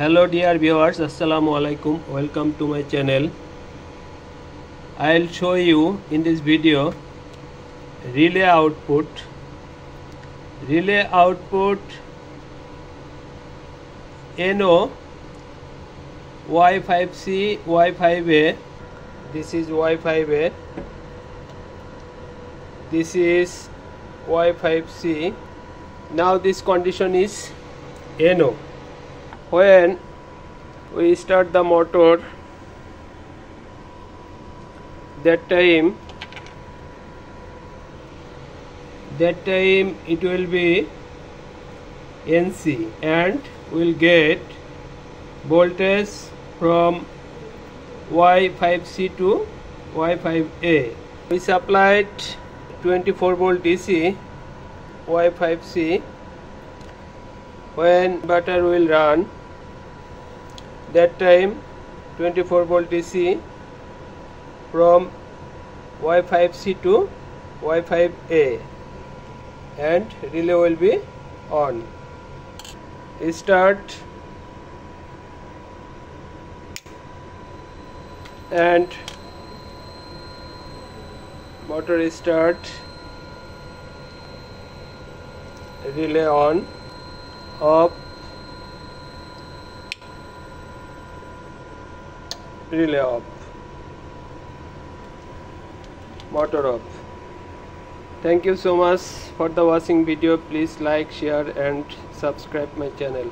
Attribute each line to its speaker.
Speaker 1: Hello dear viewers, Assalamu alaikum. Welcome to my channel. I'll show you in this video relay output NO Y5C Y5A. This is Y5A, this is Y5C. Now this condition is NO. When we start the motor, that time it will be NC and we'll get voltage from Y5C to Y5A. We supplied 24 volt DC Y5C. When inverter will run, that time 24 volt DC from Y5C to Y5A and relay will be on. Start and motor start, relay on, off, relay off, motor off. Thank you so much for the watching video. Please like, share and subscribe my channel.